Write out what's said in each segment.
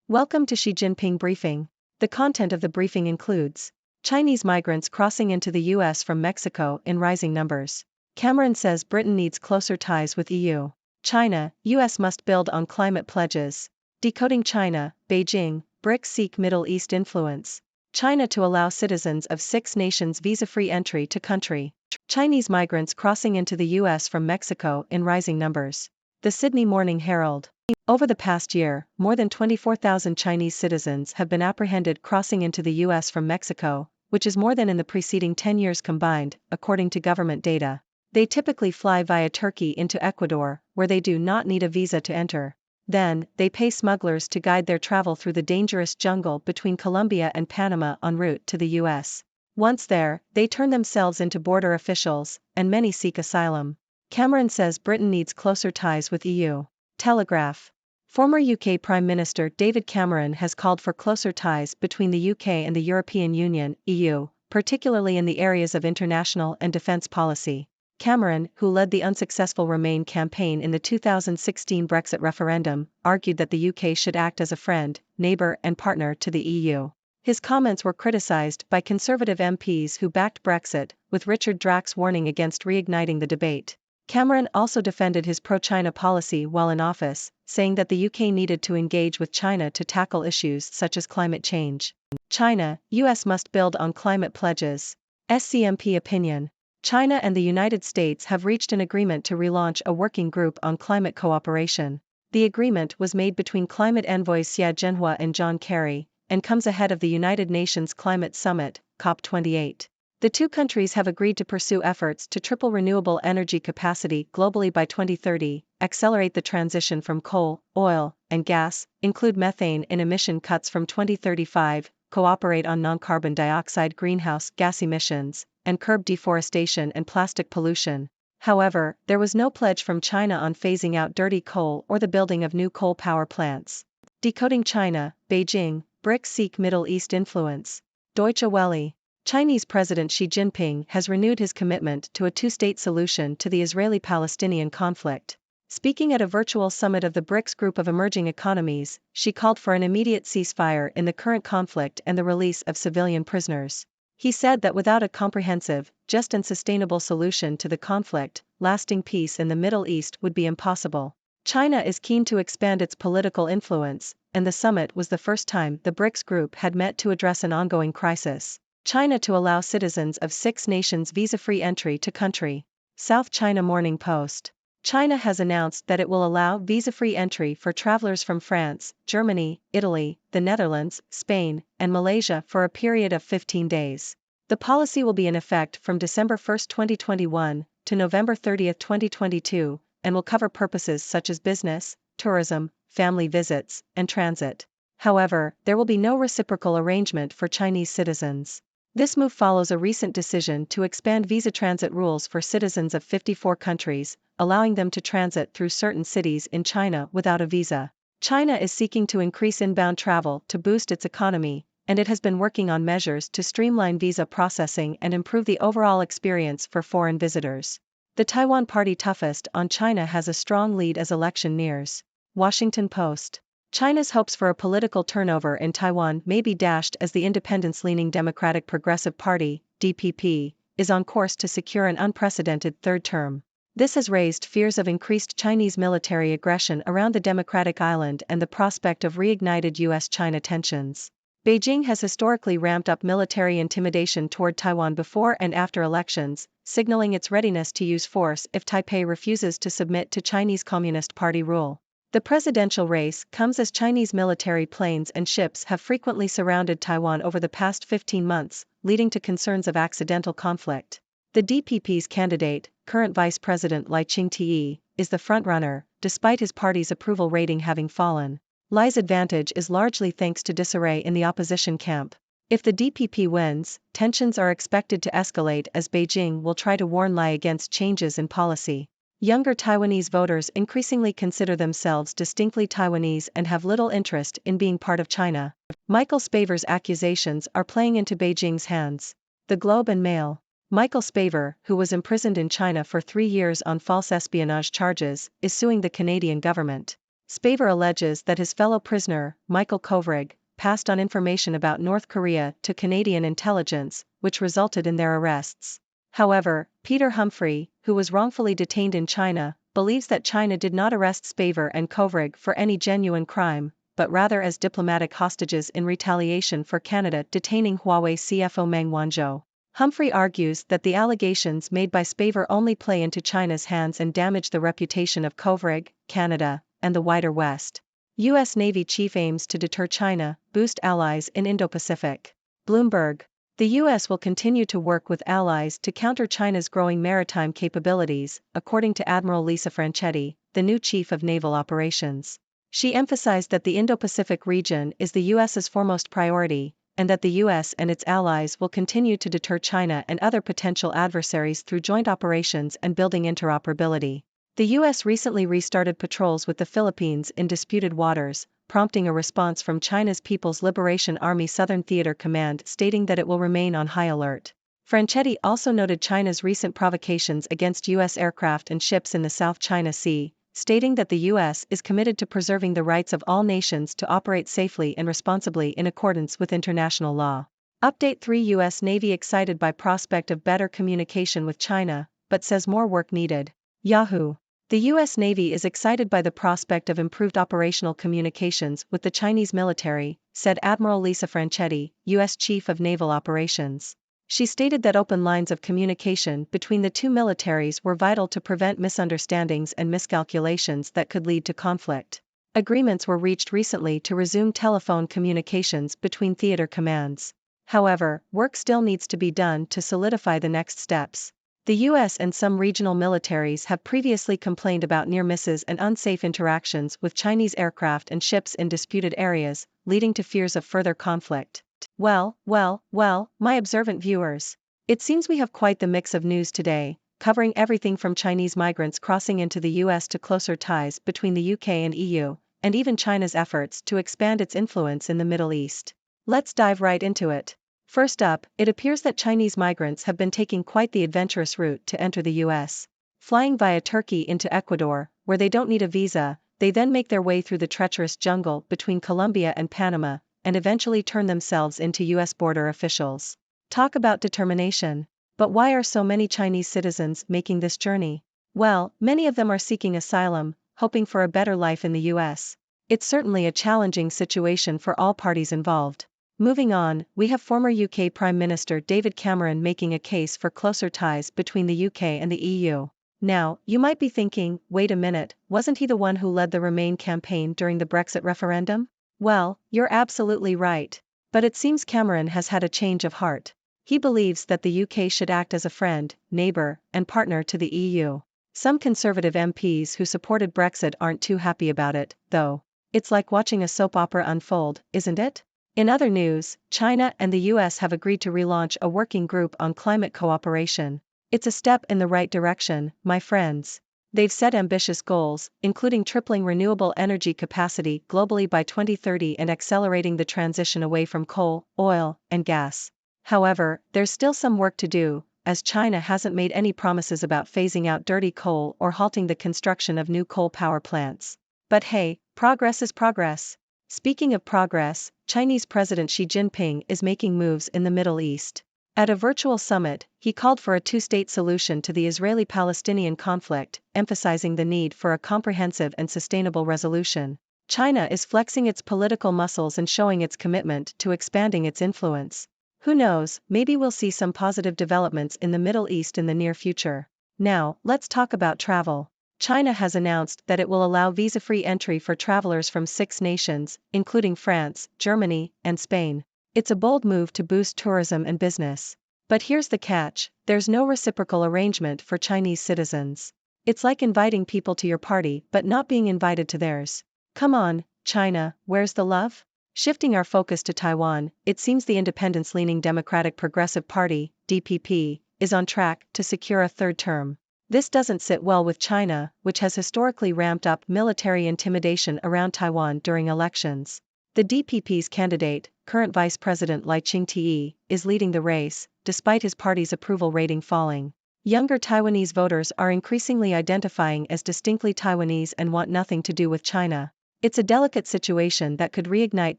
Welcome to Xi Jinping briefing. The content of the briefing includes Chinese migrants crossing into the US from Mexico in rising numbers. Cameron says Britain needs closer ties with EU. China, US must build on climate pledges. Decoding China, Beijing, BRICS seek Middle East influence. China to allow citizens of 6 nations visa-free entry to country. Chinese migrants crossing into the US from Mexico in rising numbers. The Sydney Morning Herald. Over the past year, more than 24,000 Chinese citizens have been apprehended crossing into the US from Mexico, which is more than in the preceding 10 years combined, according to government data. They typically fly via Turkey into Ecuador, where they do not need a visa to enter. Then, they pay smugglers to guide their travel through the dangerous jungle between Colombia and Panama en route to the US. Once there, they turn themselves into border officials, and many seek asylum. Cameron says Britain needs closer ties with EU. Telegraph. Former UK Prime Minister David Cameron has called for closer ties between the UK and the European Union, EU, particularly in the areas of international and defence policy. Cameron, who led the unsuccessful Remain campaign in the 2016 Brexit referendum, argued that the UK should act as a friend, neighbour and partner to the EU. His comments were criticised by Conservative MPs who backed Brexit, with Richard Drax warning against reigniting the debate. Cameron also defended his pro-China policy while in office, saying that the UK needed to engage with China to tackle issues such as climate change. China, US must build on climate pledges. SCMP opinion. China and the United States have reached an agreement to relaunch a working group on climate cooperation. The agreement was made between climate envoys Xie Zhenhua and John Kerry, and comes ahead of the United Nations Climate Summit, COP28. The two countries have agreed to pursue efforts to triple renewable energy capacity globally by 2030, accelerate the transition from coal, oil, and gas, include methane in emission cuts from 2035, cooperate on non-carbon dioxide greenhouse gas emissions, and curb deforestation and plastic pollution. However, there was no pledge from China on phasing out dirty coal or the building of new coal power plants. Decoding China, Beijing, BRICS seek Middle East influence. Deutsche Welle. Chinese President Xi Jinping has renewed his commitment to a two-state solution to the Israeli-Palestinian conflict. Speaking at a virtual summit of the BRICS group of emerging economies, Xi called for an immediate ceasefire in the current conflict and the release of civilian prisoners. He said that without a comprehensive, just and sustainable solution to the conflict, lasting peace in the Middle East would be impossible. China is keen to expand its political influence, and the summit was the first time the BRICS group had met to address an ongoing crisis. China to allow citizens of 6 nations visa-free entry to country. South China Morning Post. China has announced that it will allow visa-free entry for travelers from France, Germany, Italy, the Netherlands, Spain, and Malaysia for a period of 15 days. The policy will be in effect from December 1, 2021, to November 30, 2022, and will cover purposes such as business, tourism, family visits, and transit. However, there will be no reciprocal arrangement for Chinese citizens. This move follows a recent decision to expand visa transit rules for citizens of 54 countries, allowing them to transit through certain cities in China without a visa. China is seeking to increase inbound travel to boost its economy, and it has been working on measures to streamline visa processing and improve the overall experience for foreign visitors. The Taiwan party toughest on China has a strong lead as election nears. Washington Post. China's hopes for a political turnover in Taiwan may be dashed as the independence-leaning Democratic Progressive Party, DPP, is on course to secure an unprecedented third term. This has raised fears of increased Chinese military aggression around the democratic island and the prospect of reignited US-China tensions. Beijing has historically ramped up military intimidation toward Taiwan before and after elections, signaling its readiness to use force if Taipei refuses to submit to Chinese Communist Party rule. The presidential race comes as Chinese military planes and ships have frequently surrounded Taiwan over the past 15 months, leading to concerns of accidental conflict. The DPP's candidate, current Vice President Lai Ching-te, is the frontrunner, despite his party's approval rating having fallen. Lai's advantage is largely thanks to disarray in the opposition camp. If the DPP wins, tensions are expected to escalate as Beijing will try to warn Lai against changes in policy. Younger Taiwanese voters increasingly consider themselves distinctly Taiwanese and have little interest in being part of China. Michael Spavor's accusations are playing into Beijing's hands. The Globe and Mail. Michael Spavor, who was imprisoned in China for 3 years on false espionage charges, is suing the Canadian government. Spavor alleges that his fellow prisoner, Michael Kovrig, passed on information about North Korea to Canadian intelligence, which resulted in their arrests. However, Peter Humphrey, who was wrongfully detained in China, believes that China did not arrest Spavor and Kovrig for any genuine crime, but rather as diplomatic hostages in retaliation for Canada detaining Huawei CFO Meng Wanzhou. Humphrey argues that the allegations made by Spavor only play into China's hands and damage the reputation of Kovrig, Canada, and the wider West. U.S. Navy chief aims to deter China, boost allies in Indo-Pacific. Bloomberg. The U.S. will continue to work with allies to counter China's growing maritime capabilities, according to Admiral Lisa Franchetti, the new chief of naval operations. She emphasized that the Indo-Pacific region is the U.S.'s foremost priority, and that the U.S. and its allies will continue to deter China and other potential adversaries through joint operations and building interoperability. The U.S. recently restarted patrols with the Philippines in disputed waters, prompting a response from China's People's Liberation Army Southern Theater Command stating that it will remain on high alert. Franchetti also noted China's recent provocations against U.S. aircraft and ships in the South China Sea, stating that the U.S. is committed to preserving the rights of all nations to operate safely and responsibly in accordance with international law. Update 3: U.S. Navy excited by prospect of better communication with China, but says more work needed. Yahoo! The U.S. Navy is excited by the prospect of improved operational communications with the Chinese military, said Admiral Lisa Franchetti, U.S. Chief of Naval Operations. She stated that open lines of communication between the two militaries were vital to prevent misunderstandings and miscalculations that could lead to conflict. Agreements were reached recently to resume telephone communications between theater commands. However, work still needs to be done to solidify the next steps. The U.S. and some regional militaries have previously complained about near misses and unsafe interactions with Chinese aircraft and ships in disputed areas, leading to fears of further conflict. Well, my observant viewers. It seems we have quite the mix of news today, covering everything from Chinese migrants crossing into the U.S. to closer ties between the UK and EU, and even China's efforts to expand its influence in the Middle East. Let's dive right into it. First up, it appears that Chinese migrants have been taking quite the adventurous route to enter the U.S. Flying via Turkey into Ecuador, where they don't need a visa, they then make their way through the treacherous jungle between Colombia and Panama, and eventually turn themselves into U.S. border officials. Talk about determination. But why are so many Chinese citizens making this journey? Well, many of them are seeking asylum, hoping for a better life in the U.S. It's certainly a challenging situation for all parties involved. Moving on, we have former UK Prime Minister David Cameron making a case for closer ties between the UK and the EU. Now, you might be thinking, wait a minute, wasn't he the one who led the Remain campaign during the Brexit referendum? Well, you're absolutely right. But it seems Cameron has had a change of heart. He believes that the UK should act as a friend, neighbour, and partner to the EU. Some Conservative MPs who supported Brexit aren't too happy about it, though. It's like watching a soap opera unfold, isn't it? In other news, China and the US have agreed to relaunch a working group on climate cooperation. It's a step in the right direction, my friends. They've set ambitious goals, including tripling renewable energy capacity globally by 2030 and accelerating the transition away from coal, oil, and gas. However, there's still some work to do, as China hasn't made any promises about phasing out dirty coal or halting the construction of new coal power plants. But hey, progress is progress. Speaking of progress, Chinese President Xi Jinping is making moves in the Middle East. At a virtual summit, he called for a two-state solution to the Israeli-Palestinian conflict, emphasizing the need for a comprehensive and sustainable resolution. China is flexing its political muscles and showing its commitment to expanding its influence. Who knows, maybe we'll see some positive developments in the Middle East in the near future. Now, let's talk about travel. China has announced that it will allow visa-free entry for travelers from 6 nations, including France, Germany, and Spain. It's a bold move to boost tourism and business. But here's the catch, there's no reciprocal arrangement for Chinese citizens. It's like inviting people to your party but not being invited to theirs. Come on, China, where's the love? Shifting our focus to Taiwan, it seems the independence-leaning Democratic Progressive Party, DPP, is on track to secure a third term. This doesn't sit well with China, which has historically ramped up military intimidation around Taiwan during elections. The DPP's candidate, current Vice President Lai Ching-te, is leading the race, despite his party's approval rating falling. Younger Taiwanese voters are increasingly identifying as distinctly Taiwanese and want nothing to do with China. It's a delicate situation that could reignite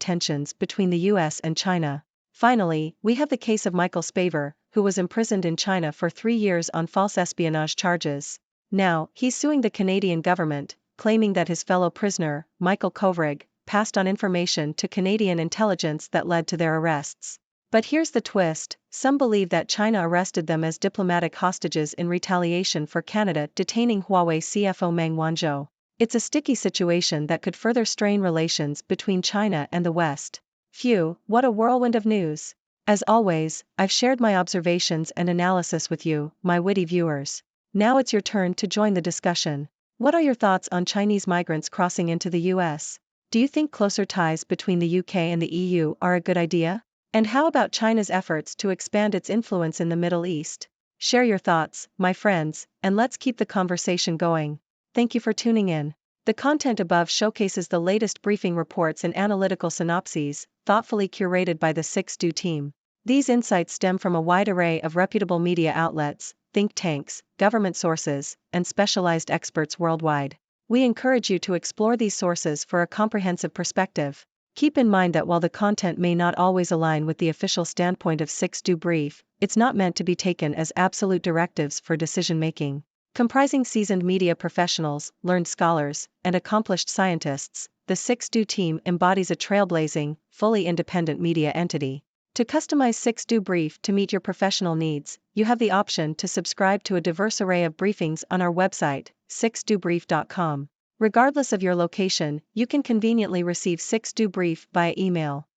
tensions between the US and China. Finally, we have the case of Michael Spavor, who was imprisoned in China for 3 years on false espionage charges. Now, he's suing the Canadian government, claiming that his fellow prisoner, Michael Kovrig, passed on information to Canadian intelligence that led to their arrests. But here's the twist: some believe that China arrested them as diplomatic hostages in retaliation for Canada detaining Huawei CFO Meng Wanzhou. It's a sticky situation that could further strain relations between China and the West. Phew, what a whirlwind of news! As always, I've shared my observations and analysis with you, my witty viewers. Now it's your turn to join the discussion. What are your thoughts on Chinese migrants crossing into the US? Do you think closer ties between the UK and the EU are a good idea? And how about China's efforts to expand its influence in the Middle East? Share your thoughts, my friends, and let's keep the conversation going. Thank you for tuning in. The content above showcases the latest briefing reports and analytical synopses, thoughtfully curated by the 6Do team. These insights stem from a wide array of reputable media outlets, think tanks, government sources, and specialized experts worldwide. We encourage you to explore these sources for a comprehensive perspective. Keep in mind that while the content may not always align with the official standpoint of 6Do Brief, it's not meant to be taken as absolute directives for decision-making. Comprising seasoned media professionals, learned scholars, and accomplished scientists, the 6Do team embodies a trailblazing, fully independent media entity. To customize 6Do Brief to meet your professional needs, you have the option to subscribe to a diverse array of briefings on our website, 6dobrief.com. Regardless of your location, you can conveniently receive 6Do Brief via email.